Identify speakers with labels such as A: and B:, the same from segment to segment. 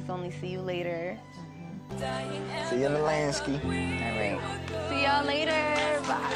A: only see you later.
B: See you in the landscape.
C: All right.
A: See y'all later. Bye.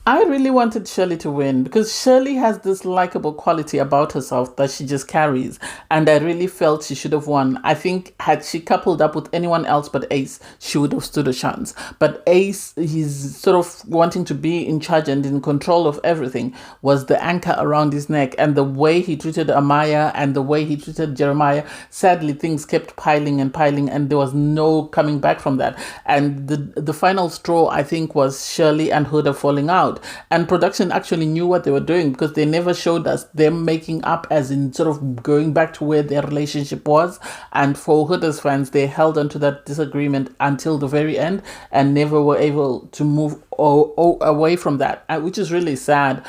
D: I really wanted Shirley to win because Shirley has this likable quality about herself that she just carries. And I really felt she should have won. I think had she coupled up with anyone else but Ace, she would have stood a chance. But Ace, he's sort of wanting to be in charge and in control of everything, was the anchor around his neck. And the way he treated Amaya and the way he treated Jeremiah, sadly, things kept piling and piling and there was no coming back from that. And the final straw, I think, was Shirley and Huda falling out. And production actually knew what they were doing because they never showed us them making up, as in sort of going back to where their relationship was. And for Huda's fans, they held on to that disagreement until the very end and never were able to move away from that, which is really sad.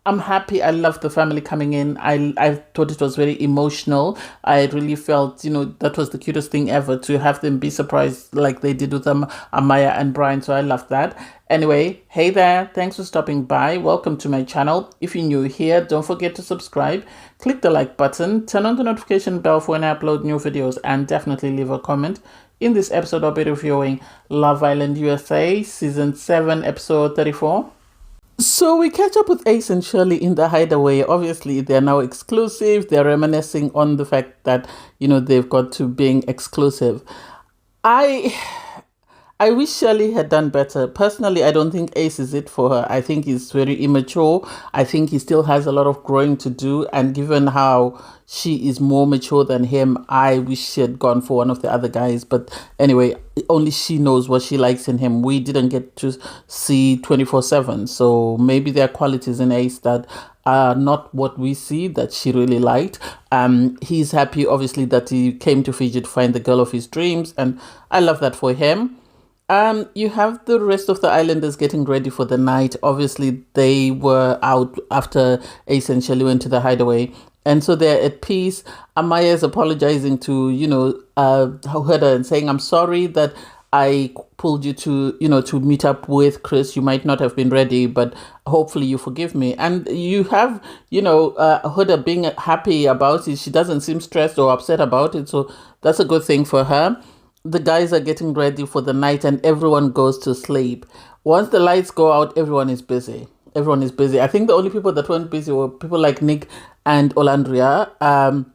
D: I'm happy. I love the family coming in. I thought it was very emotional. I really felt, that was the cutest thing ever to have them be surprised like they did with Amaya and Brian. So I love that. Anyway, hey there. Thanks for stopping by. Welcome to my channel. If you're new here, don't forget to subscribe. Click the like button. Turn on the notification bell for when I upload new videos. And definitely leave a comment. In this episode, I'll be reviewing Love Island USA Season 7, Episode 34. So we catch up with Ace and Shirley in the hideaway. Obviously, they're now exclusive. They're reminiscing on the fact that, they've got to being exclusive. I wish Shirley had done better. Personally, I don't think Ace is it for her. I think he's very immature. I think he still has a lot of growing to do. And given how she is more mature than him, I wish she had gone for one of the other guys. But anyway, only she knows what she likes in him. We didn't get to see 24/7. So maybe there are qualities in Ace that are not what we see that she really liked. He's happy, obviously, that he came to Fiji to find the girl of his dreams. And I love that for him. You have the rest of the islanders getting ready for the night. Obviously, they were out after Ace and Shirley went to the hideaway. And so they're at peace. Amaya is apologizing to, Huda and saying, I'm sorry that I pulled you to meet up with Chris. You might not have been ready, but hopefully you forgive me. And you have, Huda being happy about it. She doesn't seem stressed or upset about it. So that's a good thing for her. The guys are getting ready for the night and everyone goes to sleep. Once the lights go out, everyone is busy. I think the only people that weren't busy were people like Nick and Olandria.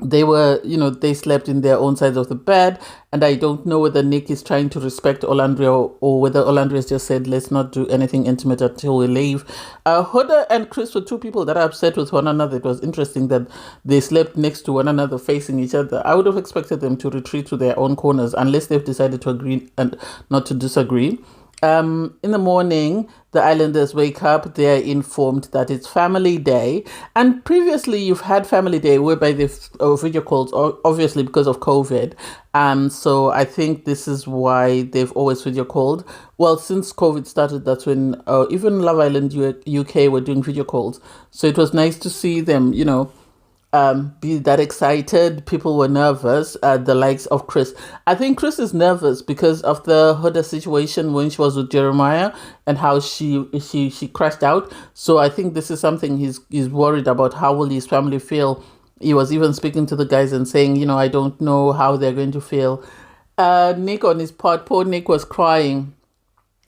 D: They were, they slept in their own sides of the bed. And I don't know whether Nick is trying to respect Olandria or whether Olandria just said, let's not do anything intimate until we leave. Huda and Chris were two people that are upset with one another. It was interesting that they slept next to one another, facing each other. I would have expected them to retreat to their own corners unless they've decided to agree and not to disagree. In the morning, the islanders wake up. They are informed that it's family day. And previously, you've had family day whereby they've video calls, obviously because of COVID. So I think this is why they've always video called. Well, since COVID started, that's when even Love Island UK were doing video calls. So it was nice to see them, be that excited. People were nervous, the likes of Chris. I think Chris is nervous because of the Huda situation when she was with Jeremiah and how she crashed out. So I think this is something he's worried about. How will his family feel? He was even speaking to the guys and saying, I don't know how they're going to feel. Nick on his part, poor Nick was crying.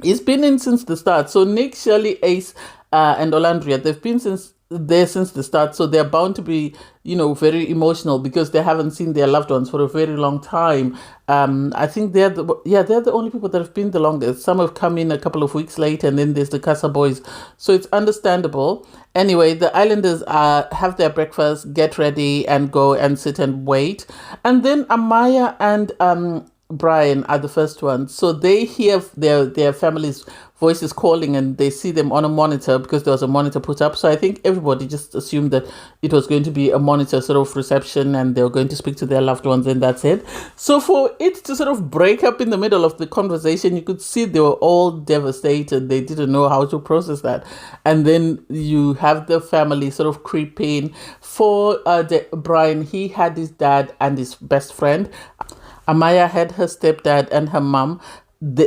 D: He's been in since the start. So Nick, Shirley, Ace, and Olandria, they've been since the start, so they're bound to be very emotional because they haven't seen their loved ones for a very long time. I think they're the only people that have been the longest. Some have come in a couple of weeks late, and then there's the Casa boys, so it's understandable. Anyway, the islanders have their breakfast, get ready, and go and sit and wait. And then Amaya and Brian are the first ones. So they hear their family's voices calling and they see them on a monitor because there was a monitor put up. So I think everybody just assumed that it was going to be a monitor sort of reception and they were going to speak to their loved ones and that's it. So for it to sort of break up in the middle of the conversation, you could see they were all devastated. They didn't know how to process that. And then you have the family sort of creeping. For Brian, he had his dad and his best friend. Amaya had her stepdad and her mum.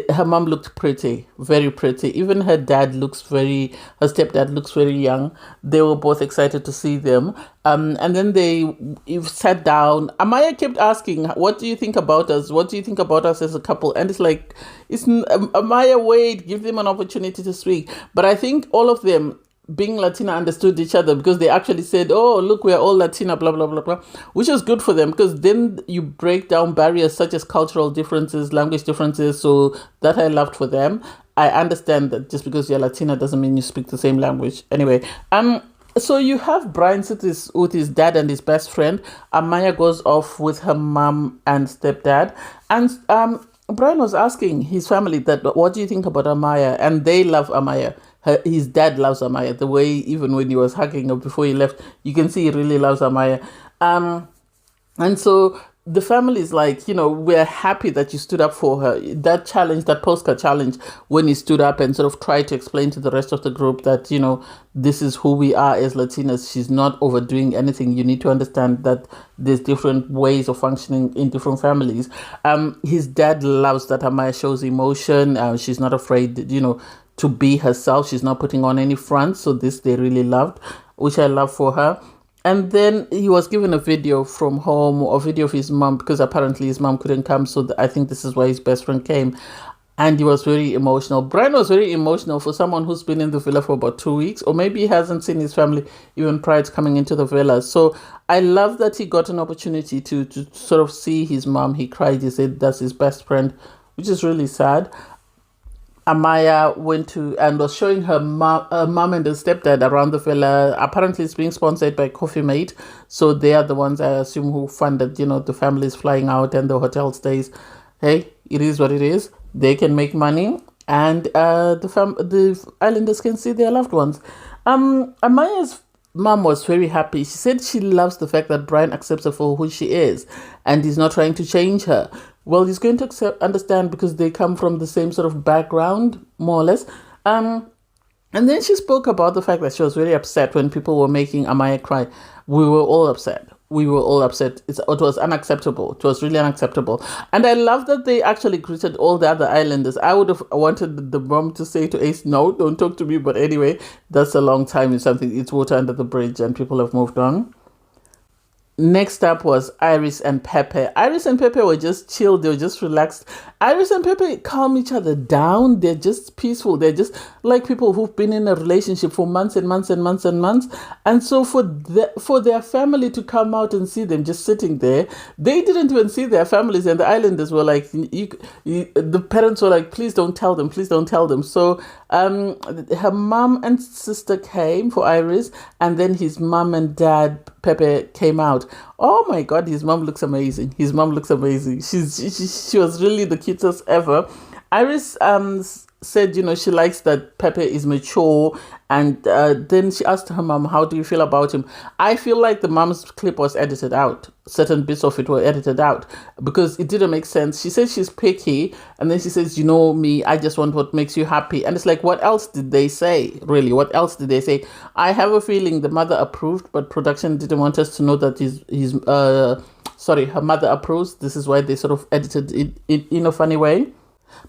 D: her mom looked pretty, very pretty. Even her dad looks her stepdad looks very young. They were both excited to see them. And then they sat down. Amaya kept asking, "What do you think about us? What do you think about us as a couple?" And it's like, Amaya, wait, give them an opportunity to speak. But I think all of them, being Latina, understood each other because they actually said, "Oh, look, we're all Latina, blah, blah, blah, blah," which was good for them because then you break down barriers such as cultural differences, language differences. So that I loved for them. I understand that just because you're Latina doesn't mean you speak the same language. Anyway, so you have Brian sit with his dad and his best friend. Amaya goes off with her mom and stepdad. And Brian was asking his family that, "What do you think about Amaya?" And they love Amaya. His dad loves Amaya. The way, even when he was hugging her before he left, you can see he really loves Amaya. And so the family is like, we're happy that you stood up for her. That challenge, that postcard challenge, when he stood up and sort of tried to explain to the rest of the group that, this is who we are as Latinas. She's not overdoing anything. You need to understand that there's different ways of functioning in different families. His dad loves that Amaya shows emotion. She's not afraid, to be herself. She's not putting on any front. So this they really loved, which I love for her. And then he was given a video from home, or a video of his mom, because apparently his mom couldn't come. So I think this is why his best friend came. And he was very emotional. Brian was very emotional for someone who's been in the villa for about 2 weeks, or maybe he hasn't seen his family even prior to coming into the villa. So I love that he got an opportunity to sort of see his mom. He cried. He said that's his best friend, which is really sad. Amaya went to and was showing her mom and her stepdad around the villa. Apparently, it's being sponsored by Coffee Mate, so they are the ones, I assume, who funded, the families flying out and the hotel stays. Hey, it is what it is. They can make money, and the islanders can see their loved ones. Amaya's mom was very happy. She said she loves the fact that Brian accepts her for who she is, and he's not trying to change her. Well, he's going to understand because they come from the same sort of background, more or less. And then she spoke about the fact that she was very upset when people were making Amaya cry. We were all upset. It was unacceptable. It was really unacceptable. And I love that they actually greeted all the other islanders. I would have wanted the mom to say to Ace, "No, don't talk to me." But anyway, that's a long time. It's water under the bridge and people have moved on. Next up was Iris and Pepe. Iris and Pepe were just chill. They were just relaxed. Iris and Pepe calm each other down. They're just peaceful. They're just like people who've been in a relationship for months and months and months and months. And so for their family to come out and see them just sitting there, they didn't even see their families. And the islanders were like, the parents were like, "Please don't tell them. Please don't tell them." So her mom and sister came for Iris, and then his mom and dad, Pepe, came out. Oh my God, his mom looks amazing. She was really the cutest ever. Iris said, she likes that Pepe is mature. And then she asked her mom, "How do you feel about him?" I feel like the mom's clip was edited out. Certain bits of it were edited out because it didn't make sense. She says she's picky. And then she says, "You know me, I just want what makes you happy." And it's like, what else did they say? Really, what else did they say? I have a feeling the mother approved, but production didn't want us to know that her mother approves. This is why they sort of edited it in a funny way.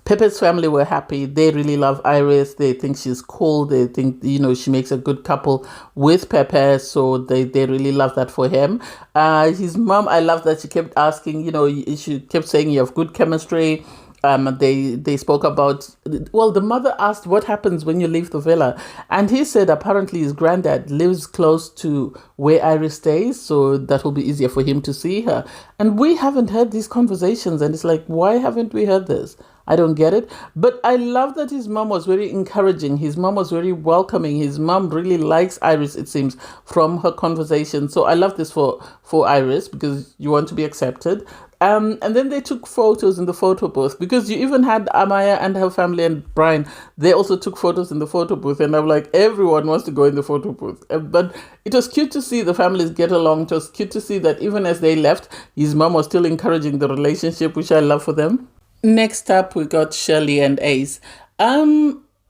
D: Pepe's family were happy. They really love Iris. They think she's cool. They think, she makes a good couple with Pepe. So they really love that for him. His mom, I love that she kept asking, she kept saying you have good chemistry. They spoke about, the mother asked what happens when you leave the villa. And he said apparently his granddad lives close to where Iris stays, so that will be easier for him to see her. And we haven't heard these conversations. And it's like, why haven't we heard this? I don't get it. But I love that his mom was very encouraging. His mom was very welcoming. His mom really likes Iris, it seems, from her conversation. So I love this for Iris because you want to be accepted. And then they took photos in the photo booth because you even had Amaya and her family and Brian. They also took photos in the photo booth. And I'm like, everyone wants to go in the photo booth. But it was cute to see the families get along. It was cute to see that even as they left, his mom was still encouraging the relationship, which I love for them. Next up, we got Shirley and Ace.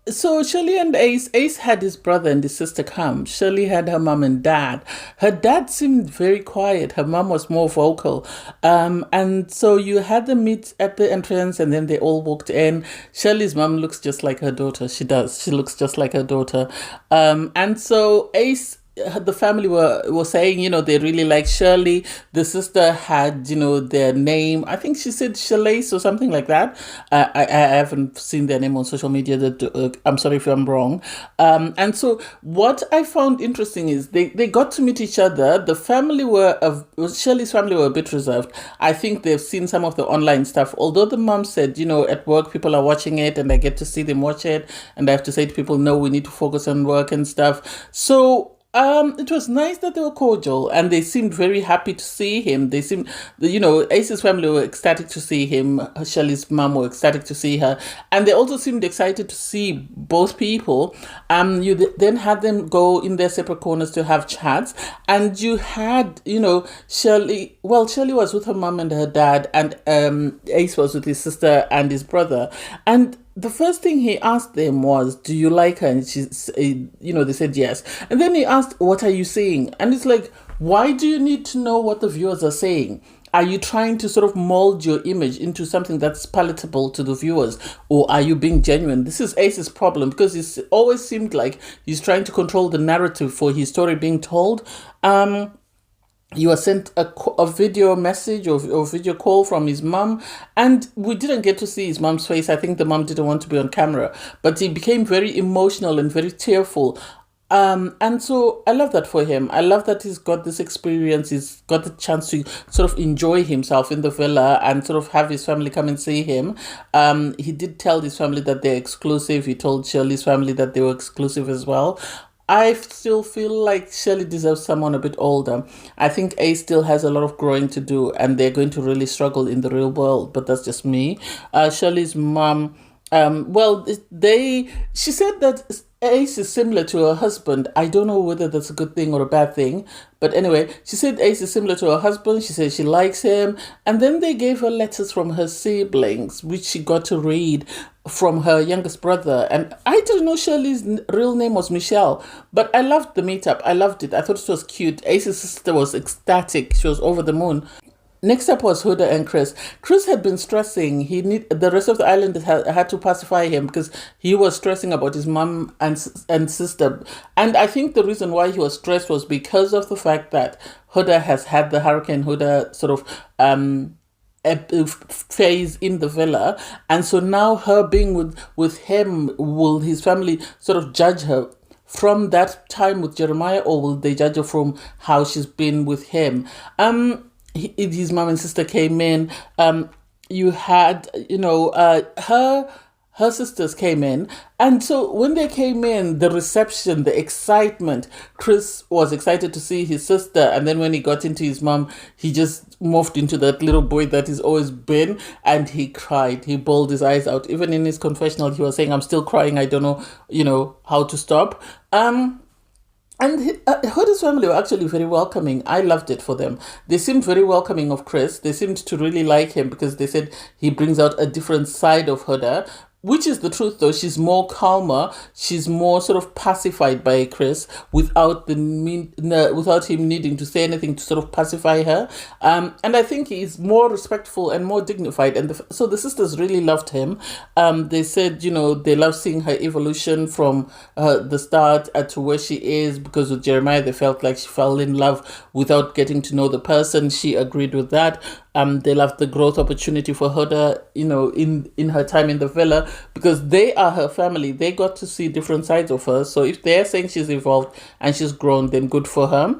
D: So Shirley and Ace had his brother and his sister come. Shirley had her mom and dad. Her dad seemed very quiet. Her mom was more vocal. And so you had them meet at the entrance and then they all walked in. Shirley's mom looks just like her daughter. She does. She looks just like her daughter. And so Ace, the family were saying, they really like Shirley. The sister had, their name. I think she said Shirley or something like that. I haven't seen their name on social media. That I'm sorry if I'm wrong. And so what I found interesting is they got to meet each other. The family Shirley's family were a bit reserved. I think they've seen some of the online stuff. Although the mom said, at work people are watching it and I get to see them watch it, and I have to say to people, no, we need to focus on work and stuff. So it was nice that they were cordial and they seemed very happy to see him. They seemed, Ace's family were ecstatic to see him. Shirley's mom were ecstatic to see her. And they also seemed excited to see both people. Then had them go in their separate corners to have chats. And you had, Shirley was with her mom and her dad, and Ace was with his sister and his brother. And the first thing he asked them was, do you like her? And they said yes. And then he asked, what are you saying? And it's like, why do you need to know what the viewers are saying? Are you trying to sort of mold your image into something that's palatable to the viewers? Or are you being genuine? This is Ace's problem, because it's always seemed like he's trying to control the narrative for his story being told. You were sent a video message or video call from his mom, and we didn't get to see his mom's face. I think the mom didn't want to be on camera, but he became very emotional and very tearful. And so I love that for him. I love that he's got this experience. He's got the chance to sort of enjoy himself in the villa and sort of have his family come and see him. He did tell his family that they're exclusive. He told Shirley's family that they were exclusive as well. I still feel like Shirley deserves someone a bit older. I think Ace still has a lot of growing to do, and they're going to really struggle in the real world, but that's just me. Shirley's mom, she said that Ace is similar to her husband. I don't know whether that's a good thing or a bad thing. But anyway, she said Ace is similar to her husband. She said she likes him. And then they gave her letters from her siblings, which she got to read from her youngest brother. And I didn't know Shirley's real name was Michelle. But I loved the meetup. I loved it. I thought it was cute. Ace's sister was ecstatic. She was over the moon. Next up was Huda and Chris. Chris had been stressing. The rest of the island had to pacify him because he was stressing about his mom and sister. And I think the reason why he was stressed was because of the fact that Huda has had the Hurricane Huda sort of phase in the villa, and so now her being with him, will his family sort of judge her from that time with Jeremiah, or will they judge her from how she's been with him? His mom and sister came in. You had, her sisters came in. And so when they came in, the reception, the excitement, Chris was excited to see his sister. And then when he got into his mom, he just morphed into that little boy that he's always been. And he cried. He bawled his eyes out. Even in his confessional, he was saying, I'm still crying. I don't know, how to stop. And Huda's family were actually very welcoming. I loved it for them. They seemed very welcoming of Chris. They seemed to really like him because they said he brings out a different side of Huda, which is the truth though. She's more calmer. She's more sort of pacified by Chris without him needing to say anything to sort of pacify her. And I think he's more respectful and more dignified. And so the sisters really loved him. They said, they love seeing her evolution from the start to where she is, because with Jeremiah, they felt like she fell in love without getting to know the person. She agreed with that. They loved the growth opportunity for Huda, in her time in the villa, because they are her family. They got to see different sides of her. So if they're saying she's evolved and she's grown, then good for her.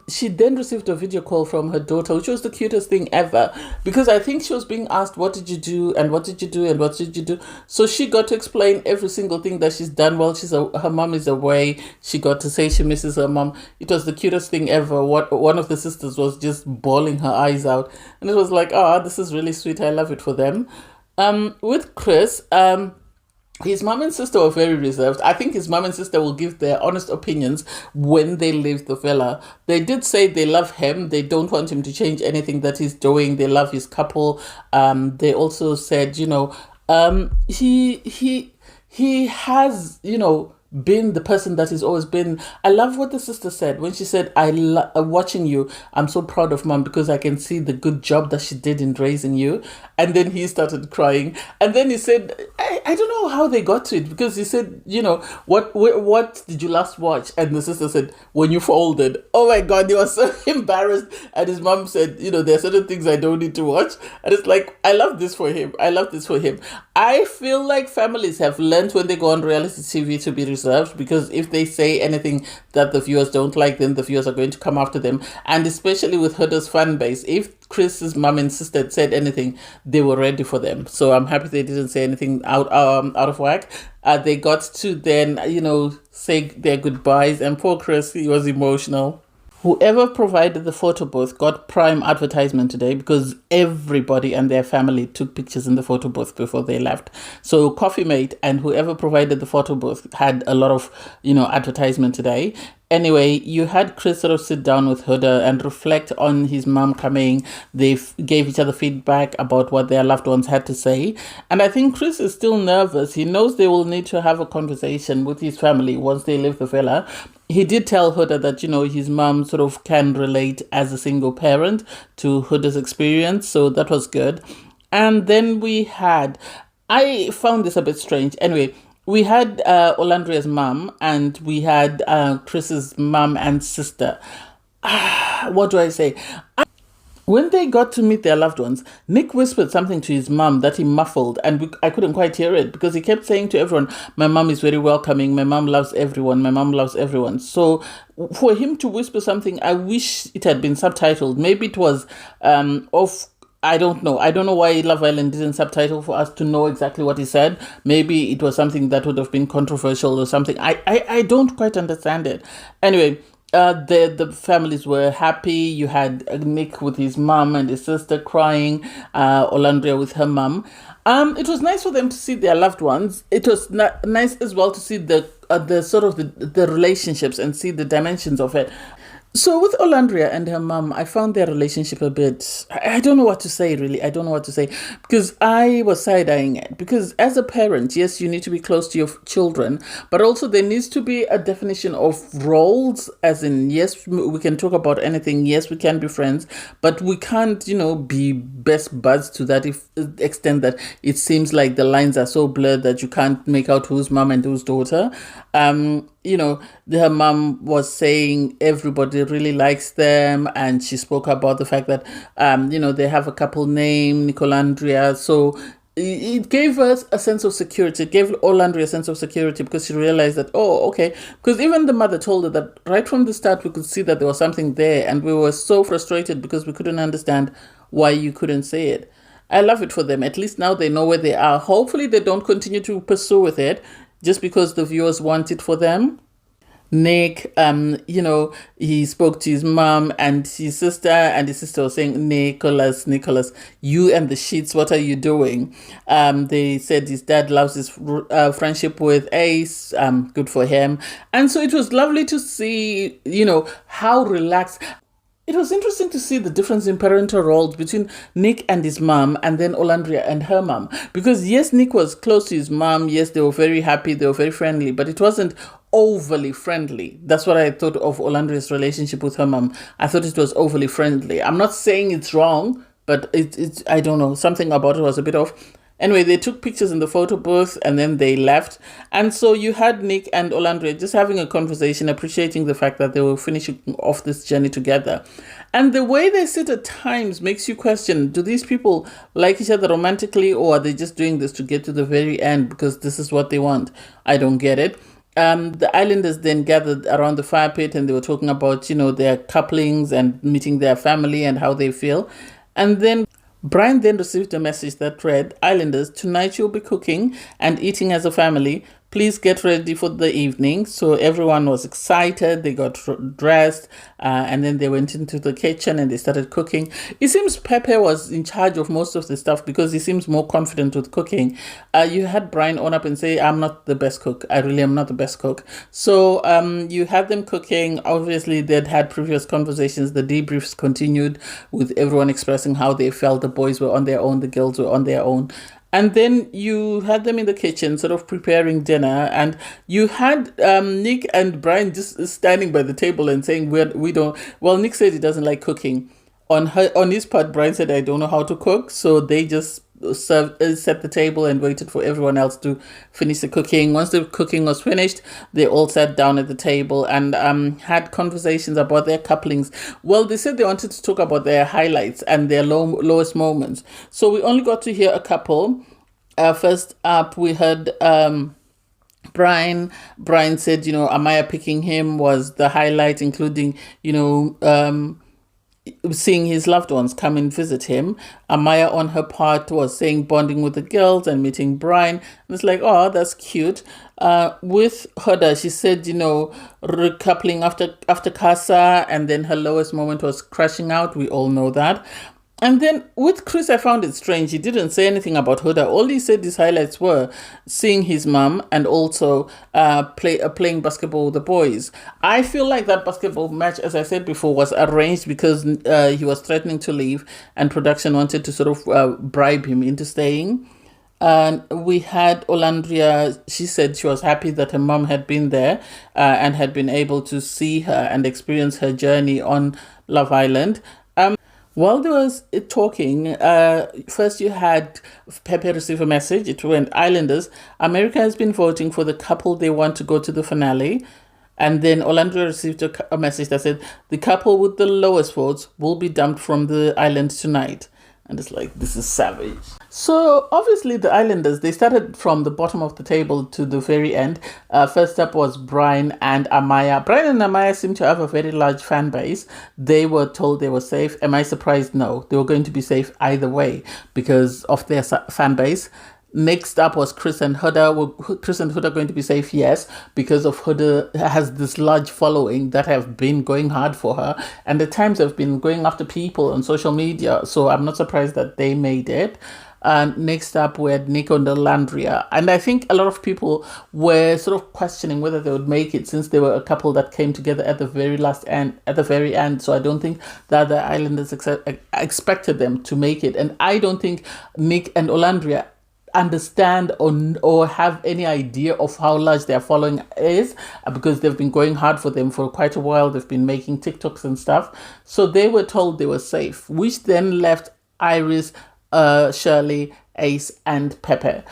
D: She then received a video call from her daughter, which was the cutest thing ever, because I think she was being asked, what did you do? And what did you do? And what did you do? So she got to explain every single thing that she's done while her mom is away. She got to say she misses her mom. It was the cutest thing ever. One of the sisters was just bawling her eyes out. And it was like, this is really sweet. I love it for them. With Chris, his mom and sister were very reserved. I think his mom and sister will give their honest opinions when they leave the villa. They did say they love him. They don't want him to change anything that he's doing. They love his couple. They also said, he has, been the person that he's always been. I love what the sister said when she said, watching you, I'm so proud of mom because I can see the good job that she did in raising you. And then he started crying. And then he said, I don't know how they got to it, because he said, what did you last watch? And the sister said, when you folded. Oh my God, he was so embarrassed. And his mom said, there are certain things I don't need to watch. And it's like, I love this for him. I love this for him. I feel like families have learned when they go on reality TV to be reserved, because if they say anything that the viewers don't like, then the viewers are going to come after them. And especially with Huda's fan base, if Chris's mom and sister had said anything, they were ready for them. So I'm happy they didn't say anything out of whack. They got to then, say their goodbyes, and poor Chris, he was emotional. Whoever provided the photo booth got prime advertisement today, because everybody and their family took pictures in the photo booth before they left. So Coffee Mate and whoever provided the photo booth had a lot of, advertisement today. Anyway, you had Chris sort of sit down with Huda and reflect on his mom coming. They gave each other feedback about what their loved ones had to say. And I think Chris is still nervous. He knows they will need to have a conversation with his family once they leave the villa. He did tell Huda that, his mom sort of can relate as a single parent to Huda's experience. So that was good. And then I found this a bit strange. Anyway, we had Olandria's mom, and we had Chris's mom and sister. What do I say? When they got to meet their loved ones, Nick whispered something to his mom that he muffled, and I couldn't quite hear it, because he kept saying to everyone, my mom is very welcoming, my mom loves everyone, my mom loves everyone. So for him to whisper something, I wish it had been subtitled. Maybe it was I don't know. I don't know why Love Island didn't subtitle for us to know exactly what he said. Maybe it was something that would have been controversial or something. I don't quite understand it. Anyway, the families were happy. You had Nick with his mom and his sister crying, Olandria with her mom. It was nice for them to see their loved ones. It was nice as well to see the sort of the relationships and see the dimensions of it. So with Olandria and her mom, I found their relationship a bit, I don't know what to say, really. I don't know what to say, because I was side-eyeing it. Because as a parent, yes, you need to be close to your children, but also there needs to be a definition of roles, as in, yes, we can talk about anything. Yes, we can be friends, but we can't, be best buds to that extent that it seems like the lines are so blurred that you can't make out who's mom and who's daughter. Her mom was saying everybody really likes them, and she spoke about the fact that they have a couple named Nicolandria. So it gave us a sense of security. It gave Olandria a sense of security, because she realized that, oh, okay, because even the mother told her that right from the start we could see that there was something there, and we were so frustrated because we couldn't understand why you couldn't say it. I love it for them. At least now they know where they are. Hopefully they don't continue to pursue with it just because the viewers want it for them. Nick, he spoke to his mom and his sister was saying, Nicholas, you and the sheets, what are you doing? They said his dad loves his friendship with Ace, good for him. And so it was lovely to see, how relaxed. It was interesting to see the difference in parental roles between Nick and his mom, and then Olandria and her mom. Because yes, Nick was close to his mom. Yes, they were very happy. They were very friendly, but it wasn't overly friendly. That's what I thought of Olandria's relationship with her mom. I thought it was overly friendly. I'm not saying it's wrong, but it's I don't know. Something about it was a bit off. Anyway, they took pictures in the photo booth and then they left. And so you had Nick and Olandria just having a conversation, appreciating the fact that they were finishing off this journey together. And the way they sit at times makes you question, do these people like each other romantically, or are they just doing this to get to the very end because this is what they want? I don't get it. The islanders then gathered around the fire pit and they were talking about, their couplings and meeting their family and how they feel. And then Brian then received a message that read, Islanders, tonight you'll be cooking and eating as a family. Please get ready for the evening. So everyone was excited. They got dressed and then they went into the kitchen and they started cooking. It seems Pepe was in charge of most of the stuff because he seems more confident with cooking. You had Brian own up and say, I'm not the best cook. I really am not the best cook. So you had them cooking. Obviously, they'd had previous conversations. The debriefs continued with everyone expressing how they felt. The boys were on their own. The girls were on their own. And then you had them in the kitchen, sort of preparing dinner, and you had Nick and Brian just standing by the table and saying, "We don't." Well, Nick said he doesn't like cooking. On his part, Brian said, "I don't know how to cook," so they just set the table and waited for everyone else to finish the cooking. Once the cooking was finished, they all sat down at the table and had conversations about their couplings. Well, they said they wanted to talk about their highlights and their lowest moments. So we only got to hear a couple. First up, we heard Brian. Brian said, Amaya picking him was the highlight, including, seeing his loved ones come and visit him. Amaya, on her part, was saying bonding with the girls and meeting Brian. And it's like, oh, that's cute. With Huda, she said, recoupling after Casa, and then her lowest moment was crashing out. We all know that. And then with Chris, I found it strange. He didn't say anything about Huda. All he said his highlights were seeing his mum and also playing basketball with the boys. I feel like that basketball match, as I said before, was arranged because he was threatening to leave and production wanted to sort of bribe him into staying. And we had Olandria. She said she was happy that her mum had been there and had been able to see her and experience her journey on Love Island. While there was talking, first you had Pepe receive a message. It went, Islanders, America has been voting for the couple they want to go to the finale. And then Orlando received a message that said, the couple with the lowest votes will be dumped from the island tonight. And it's like, this is savage. So obviously the Islanders, they started from the bottom of the table to the very end. First up was Brian and Amaya. Brian and Amaya seem to have a very large fan base. They were told they were safe. Am I surprised? No. They were going to be safe either way because of their fan base. Next up was Chris and Huda. Were Chris and Huda going to be safe? Yes, because of Huda has this large following that have been going hard for her, and at times have been going after people on social media. So I'm not surprised that they made it. And next up, we had Nico and Landria. And I think a lot of people were sort of questioning whether they would make it since they were a couple that came together at the very end. So I don't think that the Islanders expected them to make it. And I don't think Nick and Olandria understand or have any idea of how large their following is because they've been going hard for them for quite a while. They've been making TikToks and stuff. So they were told they were safe, which then left Iris, Shirley, Ace and Pepe.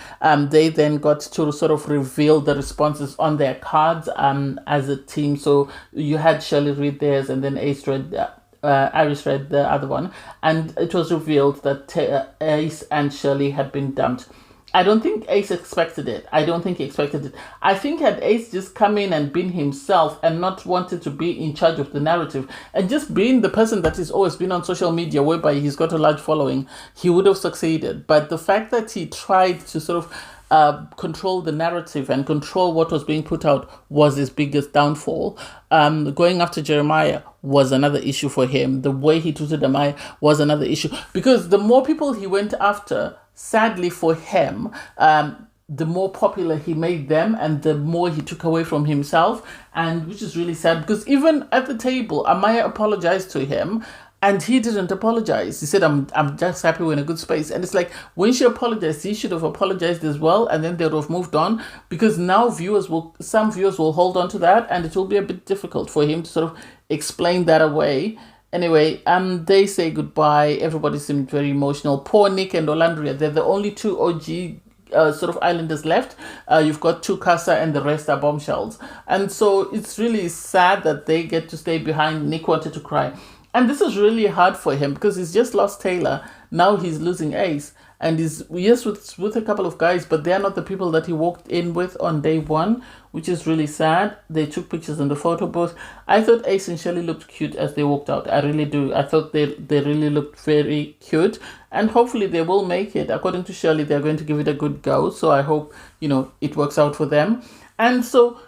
D: They then got to sort of reveal the responses on their cards as a team. So you had Shirley read theirs and then Ace read Iris read the other one, and it was revealed that Ace and Shirley had been dumped. I don't think Ace expected it. I don't think he expected it. I think had Ace just come in and been himself and not wanted to be in charge of the narrative and just being the person that he's always been on social media whereby he's got a large following, he would have succeeded. But the fact that he tried to sort of control the narrative and control what was being put out was his biggest downfall. Going after Jeremiah was another issue for him. The way he treated Amaya was another issue. Because the more people he went after, sadly for him, the more popular he made them and the more he took away from himself, and which is really sad because even at the table, Amaya apologized to him and he didn't apologize. He said, I'm just happy we're in a good space. And it's like, when she apologized, he should have apologized as well, and then they would have moved on, because now some viewers will hold on to that, and it will be a bit difficult for him to sort of explain that away. Anyway, they say goodbye. Everybody seemed very emotional. Poor Nick and Olandria, they're the only two OG sort of Islanders left. You've got two Casa and the rest are bombshells. And so it's really sad that they get to stay behind. Nick wanted to cry. And this is really hard for him because he's just lost Taylor. Now he's losing Ace. And he's, yes, with a couple of guys, but they're not the people that he walked in with on day one, which is really sad. They took pictures in the photo booth. I thought Ace and Shirley looked cute as they walked out. I really do. I thought they really looked very cute. And hopefully they will make it. According to Shirley, they're going to give it a good go. So I hope, it works out for them. And so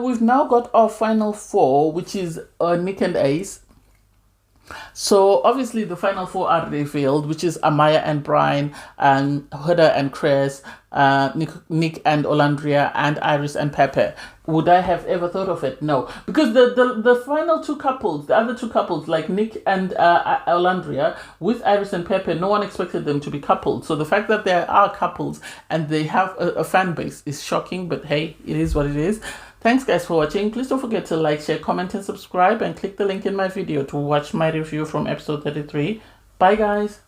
D: we've now got our final four, which is Nick and Ace, So obviously the final four are revealed, which is Amaya and Brian, and Huda and Chris, Nick and Olandria, and Iris and Pepe. Would I have ever thought of it? No, because the final two couples, the other two couples, like Nick and Olandria, with Iris and Pepe, no one expected them to be coupled. So the fact that there are couples and they have a fan base is shocking, but hey, it is what it is. Thanks guys for watching. Please don't forget to like, share, comment and subscribe, and click the link in my video to watch my review from episode 33. Bye guys.